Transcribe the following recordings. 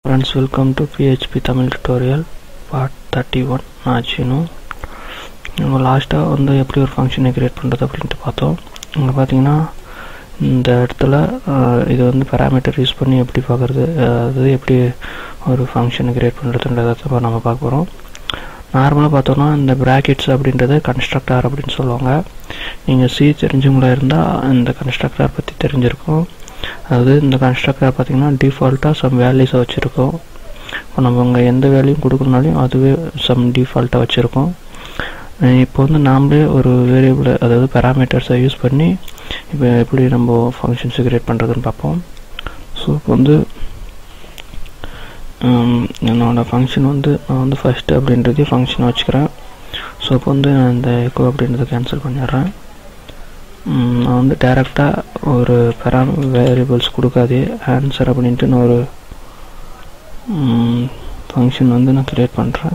Friends, welcome to PHP Tamil tutorial part 31. நான் சீனு. நம்ம லாஸ்ட்டாக வந்து எப்படி ஒரு ஃபங்க்ஷனை க்ரியேட் பண்ணுறது அப்படின்ட்டு பார்த்தோம். இங்கே பார்த்தீங்கன்னா இந்த இடத்துல இது வந்து பேராமீட்டர் யூஸ் பண்ணி எப்படி பார்க்குறது, அது எப்படி ஒரு ஃபங்க்ஷனை க்ரியேட் பண்ணுறதுன்றதை நம்ம பார்க்க போகிறோம். நார்மலாக பார்த்தோன்னா இந்த ப்ராக்கெட்ஸ் அப்படின்றது கன்ஸ்ட்ரக்டார் அப்படின்னு சொல்லுவாங்க. நீங்கள் சி தெரிஞ்சவங்களா இருந்தால் இந்த கன்ஸ்ட்ரக்டார் பற்றி தெரிஞ்சிருக்கும். அதாவது இந்த கன்ஸ்ட்ரக்டர் பார்த்திங்கன்னா டிஃபால்ட்டாக சம் வேல்யூஸை வச்சுருக்கோம். இப்போ நம்ம அங்கே எந்த வேல்யூயும் கொடுக்கணுனாலையும் அதுவே சம் டிஃபால்ட்டாக வச்சுருக்கோம். இப்போ வந்து நாமளே ஒரு வேரியபிள், அதாவது பேராமீட்டர்ஸை யூஸ் பண்ணி இப்போ எப்படி நம்ம ஃபங்க்ஷன்ஸை க்ரியேட் பண்ணுறதுன்னு பார்ப்போம். ஸோ இப்போ வந்து என்னோடய ஃபங்க்ஷன் வந்து நான் வந்து ஃபஸ்ட்டு அப்படின்றதே ஃபங்க்ஷனை வச்சுக்கிறேன். ஸோ இப்போ வந்து நான் இந்த எக்கோ அப்படின்றத கேன்சல் பண்ணிடுறேன். நான் வந்து டேரெக்டாக ஒரு வேரியபிள்ஸ் கொடுக்காதே ஆன்சர் அப்படின்ட்டு நான் ஒரு ஃபங்க்ஷன் வந்து நான் க்ரியேட் பண்ணுறேன்.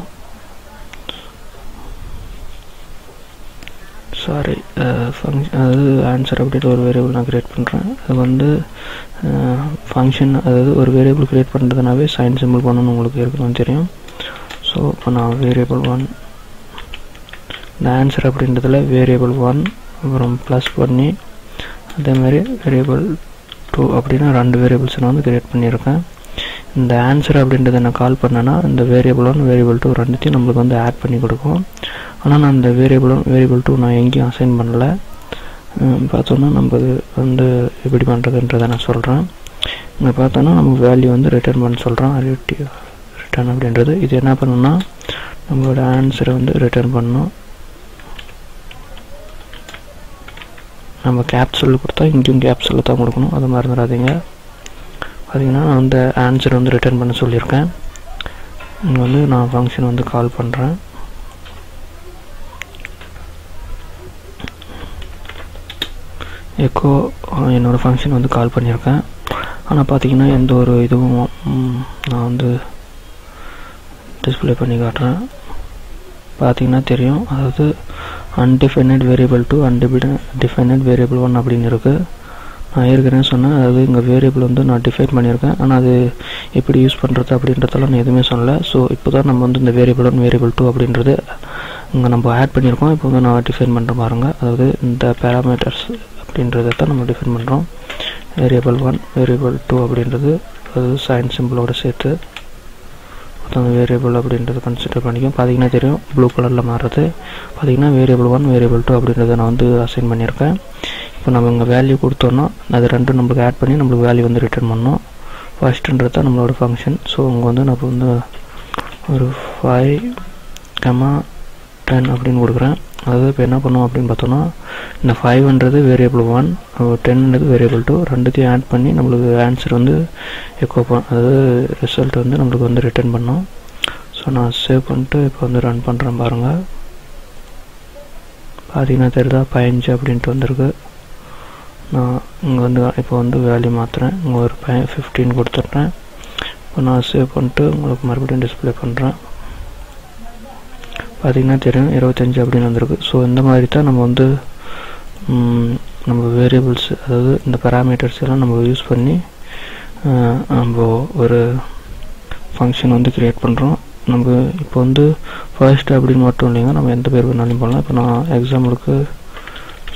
அதாவது ஆன்சர் அப்படின்ட்டு ஒரு வேரியபிள் நான் க்ரியேட் பண்ணுறேன். அது வந்து ஃபங்க்ஷன், அதாவது ஒரு வேரியபிள் க்ரியேட் பண்ணுறதுனாவே சைன் சிம்பிள் பண்ணணும்னு உங்களுக்கு இருக்கணும்னு தெரியும். ஸோ இப்போ நான் வேரியபிள் 1, இந்த ஆன்சர் அப்படின்றதுல வேரியபிள் 1 அப்புறம் ப்ளஸ் பண்ணி அதே மாதிரி வேரியபிள் 2 அப்படின்னு 2 வேரியபிள்ஸ் நான் வந்து க்ரியேட் பண்ணியிருக்கேன். இந்த ஆன்சர் அப்படின்றத நான் கால் பண்ணேன்னா இந்த வேரியபிள் 1 வேரியபிள் 2 ரெண்டுத்தையும் நம்மளுக்கு வந்து ஆட் பண்ணி கொடுக்கும். ஆனால் நான் இந்த வேரியபிள் 1 வேரியபிள் 2 நான் எங்கேயும் அசைன் பண்ணல. பார்த்தோன்னா நம்ம வந்து எப்படி பண்ணுறதுன்றதை நான் சொல்கிறேன். இங்கே பார்த்தோன்னா நம்ம வேல்யூ வந்து ரிட்டர்ன் பண்ண சொல்கிறோம். ரிட்டர்ன் அப்படின்றது இது என்ன பண்ணணும்னா நம்மளோட ஆன்சரை வந்து ரிட்டர்ன் பண்ணணும். நம்ம கேப்சூல் கொடுத்தா இங்கேயும் கேப்சூல் தான் கொடுக்கணும், அது மறந்துடாதீங்க. பார்த்தீங்கன்னா நான் வந்து ஆன்சர் வந்து ரிட்டர்ன் பண்ண சொல்லியிருக்கேன். இங்கே வந்து நான் ஃபங்க்ஷன் வந்து கால் பண்ணுறேன். எக்கோ என்னோடய ஃபங்க்ஷன் வந்து கால் பண்ணியிருக்கேன். ஆனால் பார்த்தீங்கன்னா எந்த ஒரு இதுவும் நான் வந்து டிஸ்பிளே பண்ணி காட்டுறேன். பார்த்தீங்கன்னா தெரியும், அதாவது அன்டிஃபைனட் வேரியபிள் 2 அன்டிஃபைனட் வேரியபிள் 1 அப்படின்னு இருக்குது. நான் ஏற்கனவே சொன்னேன், அதாவது இங்கே வேரியபிள் வந்து நான் டிஃபைன் பண்ணியிருக்கேன், ஆனால் அது எப்படி யூஸ் பண்ணுறது அப்படின்றதெல்லாம் நான் எதுவுமே சொல்லலை. ஸோ இப்போ தான் நம்ம வந்து இந்த வேரியபிள் 1 வேரியபிள் 2 அப்படின்றது இங்கே நம்ம ஆட் பண்ணியிருக்கோம். இப்போ வந்து நான் டிஃபைன் பண்ணுற பாருங்க, அதாவது இந்த பேராமீட்டர்ஸ் அப்படின்றத தான் நம்ம டிஃபைன் பண்ணுறோம். வேரியபிள் 1 வேரியபிள் 2 அப்படின்றது அது சைன் சிம்பிளோட சேர்த்து அந்த வேரியபிள் அப்படின்றத கன்சிடர் பண்ணிக்கும். பார்த்தீங்கன்னா தெரியும் ப்ளூ கலரில் மாறுறது. பார்த்தீங்கன்னா வேரியபிள் 1 வேரியபிள் 2 அப்படின்றத நான் வந்து அசைன் பண்ணியிருக்கேன். இப்போ நம்ம இங்கே வேல்யூ கொடுத்தோன்னா அது ரெண்டும் நம்மளுக்கு ஆட் பண்ணி நம்மளுக்கு வேல்யூ வந்து ரிட்டர்ன் பண்ணணும். ஃபஸ்ட்டுன்றது தான் நம்மளோட ஃபங்க்ஷன். ஸோ இங்கே வந்து நான் இப்போ வந்து ஒரு 5,10 அப்படின்னு கொடுக்குறேன். அதாவது இப்போ என்ன பண்ணுவோம் அப்படின்னு பார்த்தோன்னா இந்த 5ன்றது வேரியபிள் 1, 10ன்றது வேரியபிள் 2 ரெண்டுத்தையும் ஆட் பண்ணி நம்மளுக்கு ஆன்சர் வந்து எக்கோ அதாவது ரிசல்ட் வந்து நம்மளுக்கு வந்து ரிட்டர்ன் பண்ணோம். ஸோ நான் சேவ் பண்ணிட்டு இப்போ வந்து ரன் பண்ணுறேன் பாருங்கள். பார்த்தீங்கன்னா தெரியுதா 15 அப்படின்ட்டு வந்திருக்கு. நான் இங்கே வந்து இப்போ வந்து வேல்யூ மாற்றுறேன். இங்கே ஒரு 15 கொடுத்துட்றேன். இப்போ நான் சேவ் பண்ணிட்டு உங்களுக்கு மறுபடியும் டிஸ்பிளே பண்ணுறேன். பார்த்திங்கன்னா தெரியும் 25 அப்படின்னு வந்திருக்கு. ஸோ இந்த மாதிரி தான் நம்ம வந்து நம்ம வேரியபிள்ஸ், அதாவது இந்த பேராமீட்டர்ஸ் எல்லாம் நம்ம யூஸ் பண்ணி நம்ம ஒரு ஃபங்க்ஷன் வந்து க்ரியேட் பண்ணுறோம். நம்ம இப்போ வந்து ஃபர்ஸ்ட் அப்படின்னு மட்டும் இல்லைங்க, நம்ம எந்த பேர் வேணாலும் போடலாம். இப்போ நான் எக்ஸாம்பிளுக்கு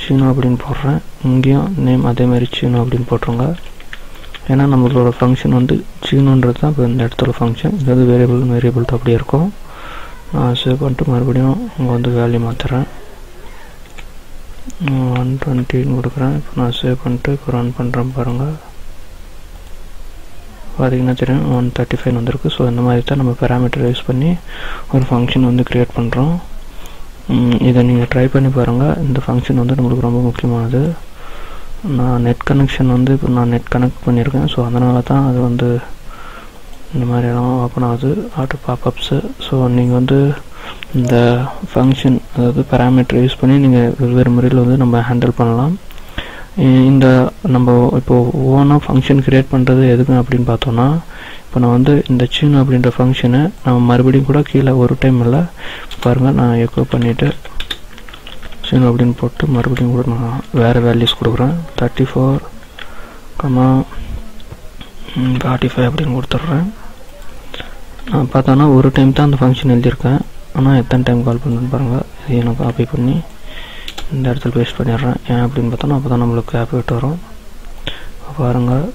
சீனோ அப்படின்னு போடுறேன். இங்கேயும் நேம் அதேமாதிரி சீனோ அப்படின்னு போட்டுருங்க. ஏன்னா நம்மளோட ஃபங்க்ஷன் வந்து சீனோன்றது தான் இப்போ இந்த இடத்துல ஃபங்க்ஷன், அதாவது வேரியபிள் 2 அப்படியே இருக்கும். நான் சேவ் பண்ணிட்டு மறுபடியும் இங்கே வந்து வேல்யூ மாற்றுறேன். 120 கொடுக்குறேன். இப்போ நான் சேவ் பண்ணிட்டு இப்போ ரன் பண்ணுறேன் பாருங்கள். பார்த்தீங்கன்னா தெரியும் 135 வந்திருக்கு. ஸோ இந்த மாதிரி தான் நம்ம பேராமீட்டர் யூஸ் பண்ணி ஒரு ஃபங்க்ஷன் வந்து க்ரியேட் பண்ணுறோம். இதை நீங்கள் ட்ரை பண்ணி பாருங்கள். இந்த ஃபங்க்ஷன் வந்து நம்மளுக்கு ரொம்ப முக்கியமானது. நான் நெட் கனெக்ஷன் வந்து இப்போ நான் நெட் கனெக்ட் பண்ணியிருக்கேன். ஸோ அதனால தான் அது வந்து இந்த மாதிரியெல்லாம் ஓப்பன் ஆகுது, ஆட்டோ பாப்அப்ஸு. ஸோ நீங்கள் வந்து இந்த ஃபங்க்ஷன், அதாவது பேராமீட்டர் யூஸ் பண்ணி நீங்கள் வெவ்வேறு முறையில் வந்து நம்ம ஹேண்டில் பண்ணலாம். இந்த நம்ம இப்போது ஓனாக ஃபங்க்ஷன் க்ரியேட் பண்ணுறது எதுக்கு அப்படின்னு பார்த்தோன்னா, இப்போ நான் வந்து இந்த சீனோ அப்படின்ற ஃபங்க்ஷனை நம்ம மறுபடியும் கூட கீழே ஒரு டைம் இல்லை பாருங்கள், நான் எக்கோ பண்ணிவிட்டு சீனோ அப்படின்னு போட்டு மறுபடியும் கூட நான் வேறு வேல்யூஸ் கொடுக்குறேன். 34, 45 அப்படின்னு கொடுத்துட்றேன். நான் பார்த்தோன்னா ஒரு டைம் தான் அந்த ஃபங்க்ஷன் எழுதியிருக்கேன். ஆனால் எத்தனை டைம் கால் பண்ணுன்னு பாருங்கள். இதை நான் காப்பி பண்ணி இந்த இடத்துல பேஸ்ட் பண்ணிடுறேன். ஏன் அப்படின்னு பார்த்தோன்னா அப்போ தான் நம்மளுக்கு ஆப் விட்டு வரும். பாருங்கள்,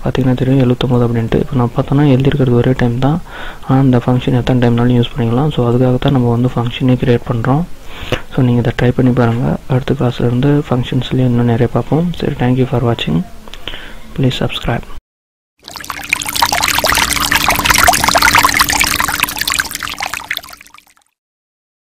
பார்த்திங்கன்னா தெரியும் 79 அப்படின்ட்டு. இப்போ நான் பார்த்தோன்னா எழுதியிருக்கிறது ஒரே டைம் தான். ஆனால் இந்த ஃபங்க்ஷன் எத்தனை டைம்னாலும் யூஸ் பண்ணிக்கலாம். ஸோ அதுக்காக தான் நம்ம வந்து ஃபங்க்ஷனே க்ரியேட் பண்ணுறோம். ஸோ நீங்கள் இதை ட்ரை பண்ணி பாருங்கள். அடுத்த கிளாஸ்லேருந்து ஃபங்க்ஷன்ஸ்லேயும் இன்னும் நிறைய பார்ப்போம். சரி, தேங்க்யூ ஃபார் வாட்சிங். Please subscribe.